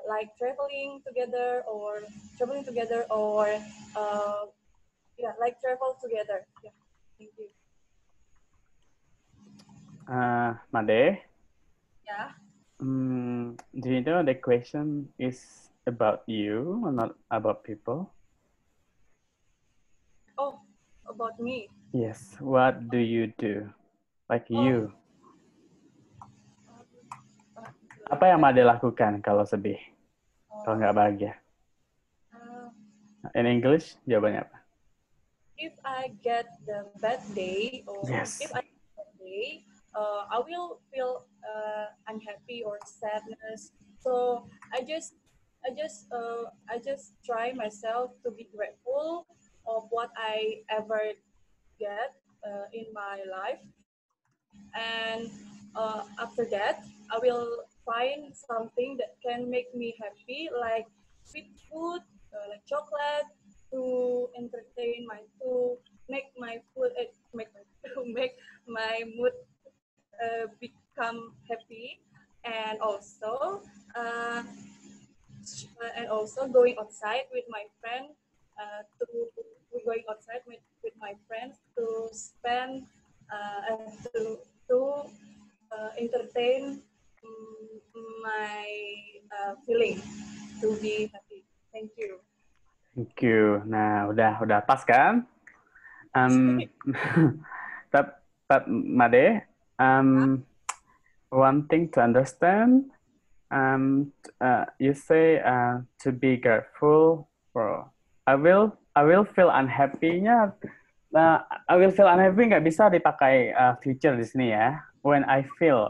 like traveling together or like travel together. Yeah, thank you. Made? Yeah. Do you know the question is about you or not about people? Oh, about me. Yes. What do you do? Like you. Apa yang Made lakukan kalau sedih? Kalau nggak bahagia? In English, jawabannya apa? If I get the bad day or Yes. if I get a bad day, I will feel unhappy or sadness. So I just try myself to be grateful of what I ever get in my life, and after that, I will find something that can make me happy, like sweet food, like chocolate, to make my food make my mood become happy, and also going outside with my friend to going outside with my friends to spend and to entertain my feeling to be happy. Thank you. Thank you. Nah, udah pas kan? But Made, one thing to understand, you say to be grateful for. I will feel unhappy-nya. I will feel unhappy nggak bisa dipakai future di sini ya. When I feel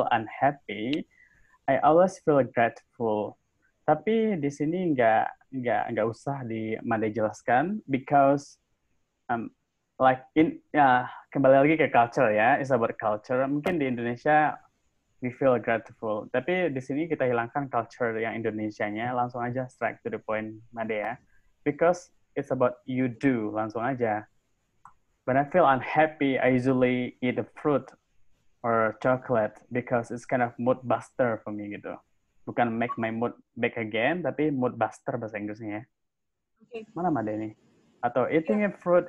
unhappy, I always feel grateful. Tapi di sini nggak usah di Made jelaskan because like kembali lagi ke culture ya, it's about culture. Mungkin di Indonesia we feel grateful, tapi di sini kita hilangkan culture yang Indonesianya, langsung aja straight to the point Made ya, because it's about you do, langsung aja. When I feel unhappy, I usually eat a fruit or chocolate because it's kind of mood buster for me gitu. Bukan make my mood back again, tapi mood buster bahasa Inggrisnya ya. Okay. Mana Made nih? Atau eating fruit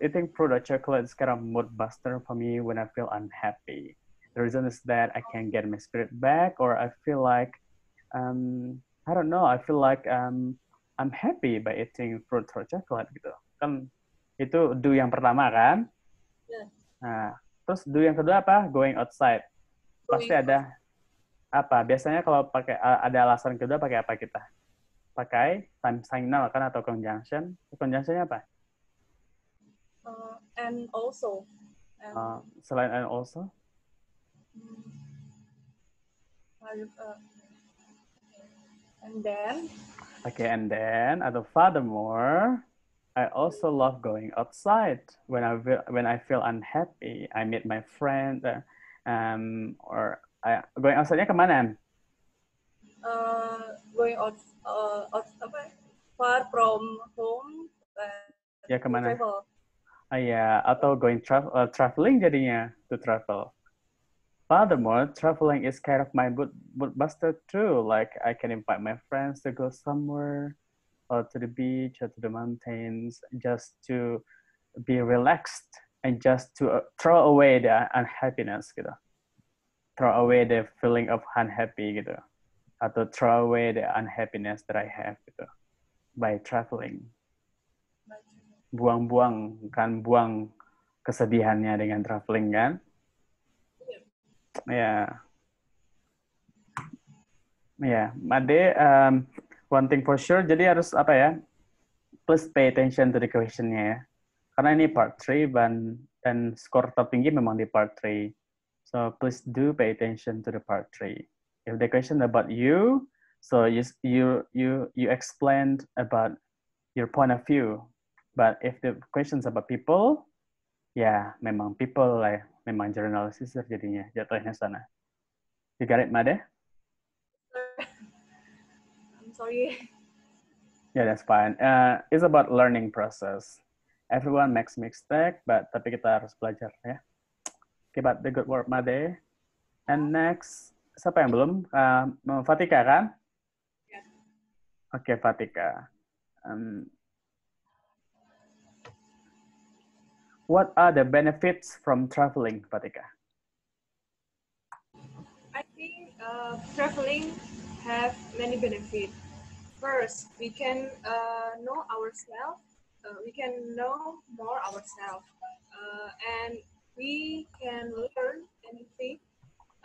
or chocolate is kind of mood buster for me when I feel unhappy. The reason is that I can get my spirit back, or I feel like I don't know, I feel like I'm happy by eating fruit or chocolate gitu. Kan itu do yang pertama kan? Yeah. Nah, terus do yang kedua apa? Going outside. Pasti ada apa? Biasanya kalau pakai ada alasan kedua pakai apa kita? pakai time signal kan atau conjunction. Conjunctionnya apa? And also. Selain and also? And then. Okay, and then atau furthermore, I also love going outside when I feel unhappy. I meet my friend, going outside-nya kemana? Going out far from home. Ya kemana? Travel. Ya, atau traveling jadinya to travel. Furthermore, traveling is kind of my mood buster too. Like I can invite my friends to go somewhere, or to the beach, or to the mountains, just to be relaxed and just to throw away the unhappiness gitu. Throw away the feeling of unhappy gitu. Atau throw away the unhappiness that I have gitu. By traveling. Buang kesedihannya dengan traveling kan? Ya. Ya, Made, one thing for sure, jadi harus apa ya? Please pay attention to the question-nya ya. Karena ini part 3 dan skor tertinggi memang di part 3. So please do pay attention to the part 3. If the question about you, so you explained about your point of view. But if the questions about people, ya memang people lah, memang generalisis jadinya jatuhnya sana. You got it, Made? I'm sorry. Yeah, that's fine. It's about learning process. Everyone makes mistake, tapi kita harus belajar ya. Okay, but the good work, Made. And next, siapa yang belum? Fatika kan? Yeah. Okay, Fatika. What are the benefits from traveling, Fatika? I think traveling have many benefits. First, we can know ourselves. We can know more ourselves, and we can learn anything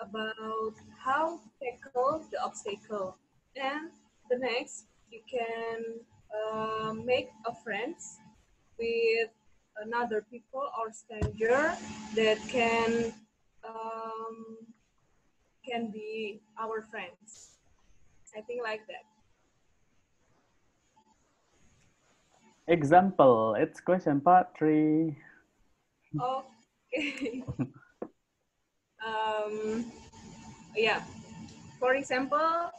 about how to tackle the obstacle. And the next, you can make a friends with another people or stranger that can be our friends. I think like that. Example, it's question part 3. Okay. Yeah. For example,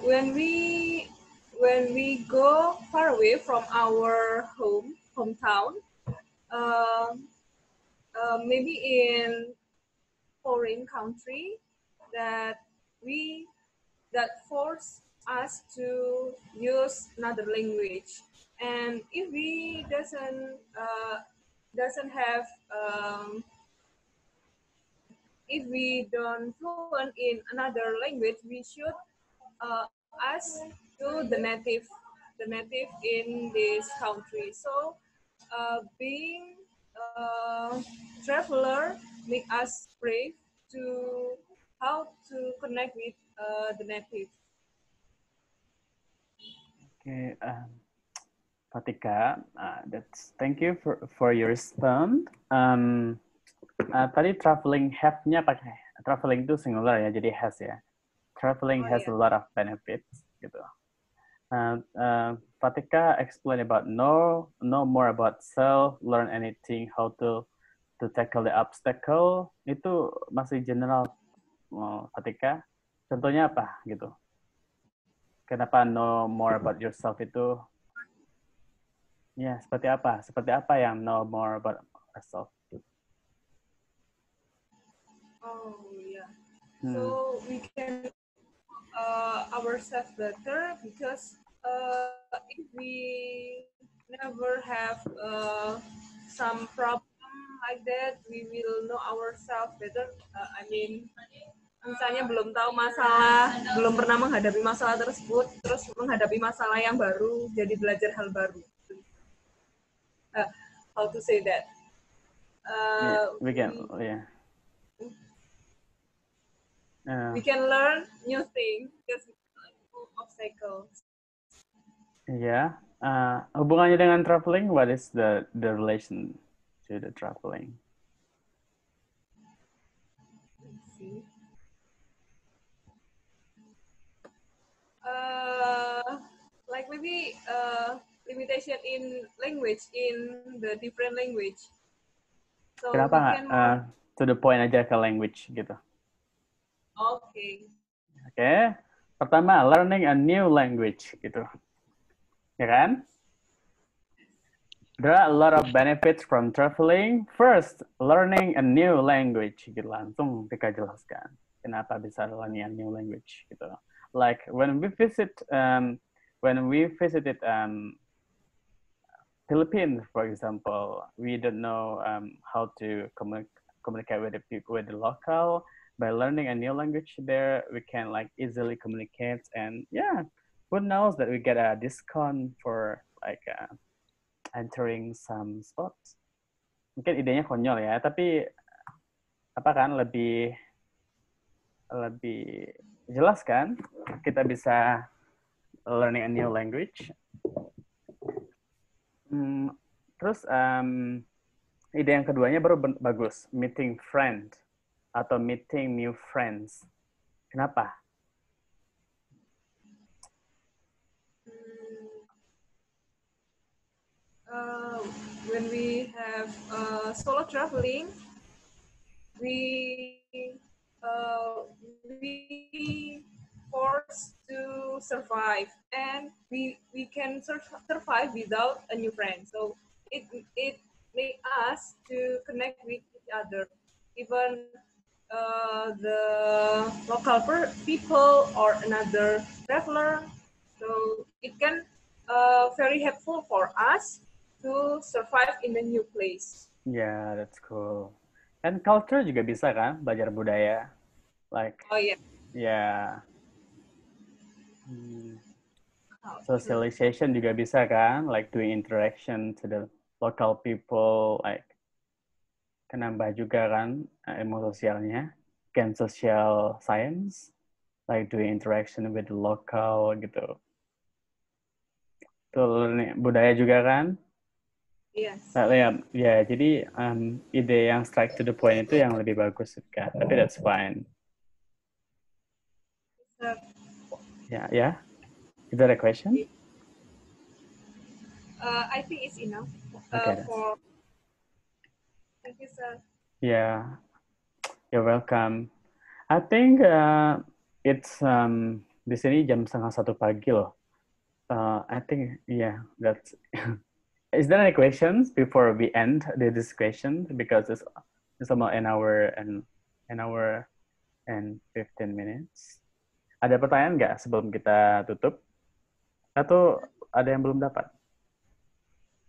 when we go far away from our hometown, maybe in foreign country that force us to use another language, and if we doesn't have if we don't fluent in another language, we should ask to the native in this country. So being a traveler make us brave to how to connect with the native. Okay, Fatika, thank you for your response. Tadi traveling have-nya pakai traveling itu singular ya, jadi has ya. Traveling has a lot of benefits gitu. Fatika explain about know more about self, learn anything, how to tackle the obstacle. Itu masih general, Fatika. Contohnya apa gitu? Kenapa know more about yourself itu? Ya, seperti apa? Seperti apa yang know more about yourself? Oh yeah. So we can ourselves better because if we never have some problem like that, we will know ourselves better. I mean, misalnya belum tahu masalah, belum pernah menghadapi masalah tersebut, terus menghadapi masalah yang baru, jadi belajar hal baru. How to say that? We can, we can learn new things because we have obstacles. Yeah. Hubungannya dengan traveling, what is the relation to the traveling? Let's see. Like maybe limitation in language in the different language. So Kenapa we nggak can more. to the point aja ke language gitu? Okay. Oke. Pertama, learning a new language gitu. Ya kan? There are a lot of benefits from traveling. First, learning a new language. Gitu langsung Tika jelaskan. Kenapa bisa learning a new language gitu. Like when we visited Philippines, for example, we don't know how to communicate with the people, with the local. By learning a new language there, we can like easily communicate, and yeah, who knows that we get a discount for like entering some spots. Mungkin idenya konyol ya, tapi apa kan lebih jelas kan? Kita bisa learning a new language. Terus ide yang keduanya baru bagus, meeting friend atau meeting new friends. Kenapa? When we have solo traveling, we forced to survive, and we can survive without a new friend. So it make us to connect with each other, even the local people or another traveler. So it can very helpful for us to survive in a new place. Yeah, that's cool. And culture juga bisa kan, belajar budaya. Like, Oh yeah. Yeah. Socialization juga bisa kan, like doing interaction to the local people, like kan nambah juga kan ilmu sosialnya, kan social science, like doing interaction with the local gitu. Tuh budaya juga kan? Yes. Ya, jadi ide yang strike to the point itu yang lebih bagus kan, tapi that's fine. Yeah. Is that a question? I think it's enough. Okay. Thank you, sir. Yeah, you're welcome. I think it's di sini jam 1:30 pagi loh. I think that's. Is there any questions before we end the discussion, because it's about an hour and 15 minutes. Ada pertanyaan nggak sebelum kita tutup? Atau ada yang belum dapat?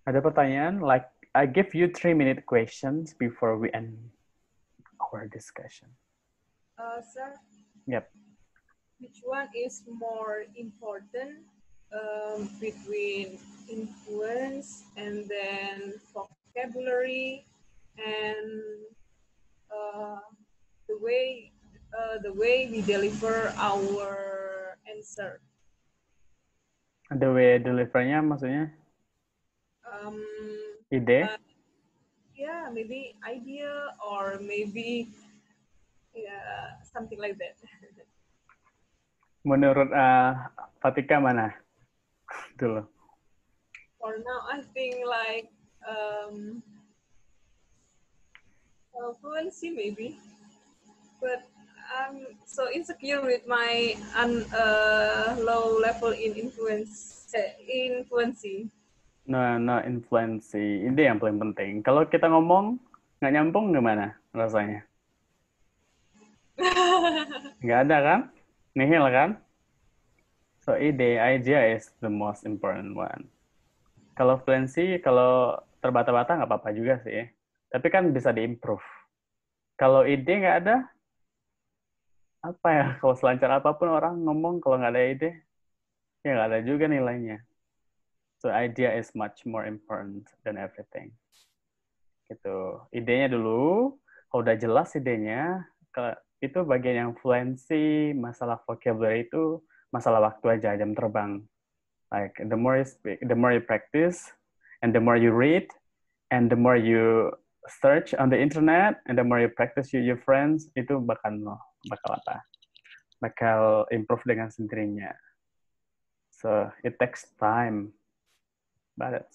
Ada pertanyaan? Like I give you 3-minute questions before we end our discussion. Sir. Yep. Which one is more important between influence and then vocabulary and the way we deliver our answer? The way delivernya maksudnya? Ide? Yeah, maybe idea or maybe something like that. Menurut Fatika mana? Dulu. For now, I think like fluency maybe, but I'm so insecure with my low level in influency. No influency. Ini yang paling penting. Kalau kita ngomong nggak nyambung gimana rasanya? Nggak ada kan? Nihil kan? So idea is the most important one. Kalau fluency, kalau terbata-bata nggak apa-apa juga sih. Tapi kan bisa diimprove. Kalau ide nggak ada, apa ya? Kalau selancar apapun orang ngomong, kalau nggak ada ide, ya nggak ada juga nilainya. So idea is much more important than everything. Gitu. Idenya dulu, kalau udah jelas idenya, itu bagian yang fluency, masalah vocabulary itu masalah waktu aja, jam terbang. Like the more you speak, the more you practice, and the more you read, and the more you search on the internet, and the more you practice your friends, itu bakal improve dengan sendirinya. So it takes time, but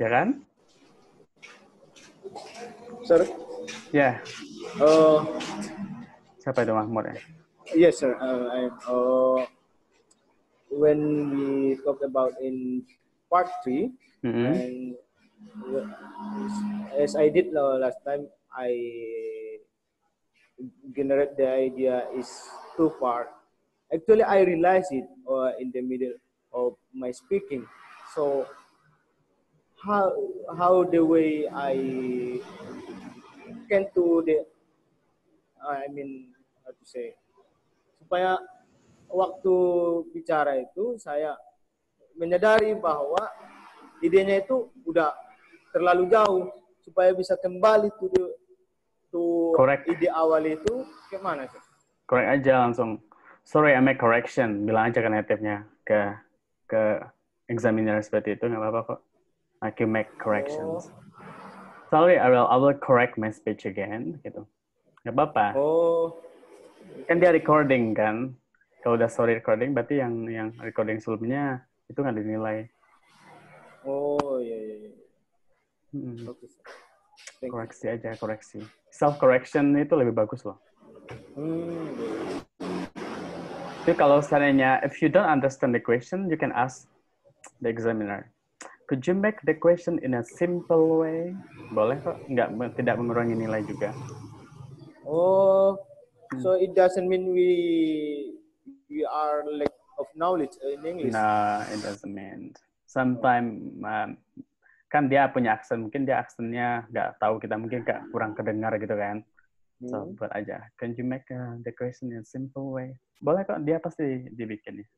ya kan? Sir? Ya. Uh, Siapa itu Mahmud ya? yes, sir. When we talk about in part 3, and as I did last time, I generate the idea is too far. Actually, I realized it in the middle of my speaking. So how the way I can do the, I mean, how to say, supaya waktu bicara itu saya menyadari bahwa idenya itu udah terlalu jauh, supaya bisa kembali to ide awal itu gimana sih? Correct aja langsung. Sorry, I make correction. Bilang aja ke native-nya ke examiner seperti itu, nggak apa-apa kok. I can make corrections. Sorry, I will correct my speech again, gitu. Nggak apa-apa. Kan dia recording kan. Kalau udah sorry recording, berarti yang recording sebelumnya itu nggak dinilai. Iya. Koreksi aja, koreksi. Self correction itu lebih bagus loh. Jadi kalau seandainya, if you don't understand the question, you can ask the examiner. Could you make the question in a simple way? Boleh kok, tidak mengurangi nilai juga. So it doesn't mean we are lack of knowledge in English. No, it doesn't mean. Sometimes kan dia punya aksen, mungkin dia aksennya nggak tahu, kita mungkin kurang kedengar gitu kan. So buat aja. Can you make the question in a simple way? Boleh kok, dia pasti dibikin ya.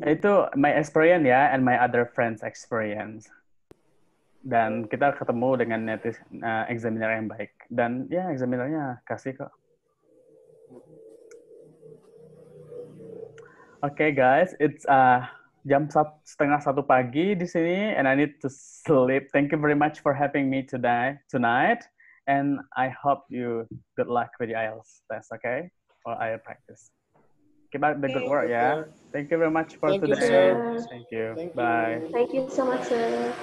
Itu my experience ya, and my other friends experience. Dan kita ketemu dengan examiner yang baik. Dan ya examinernya kasih kok. Okay guys, it's jam 1:30 pagi di sini, and I need to sleep. Thank you very much for having me tonight, and I hope you good luck with the IELTS test, okay? Or IELTS practice. Keep up the good work, yeah. Thank you very much for today. Thank you. Bye. Thank you so much, sir.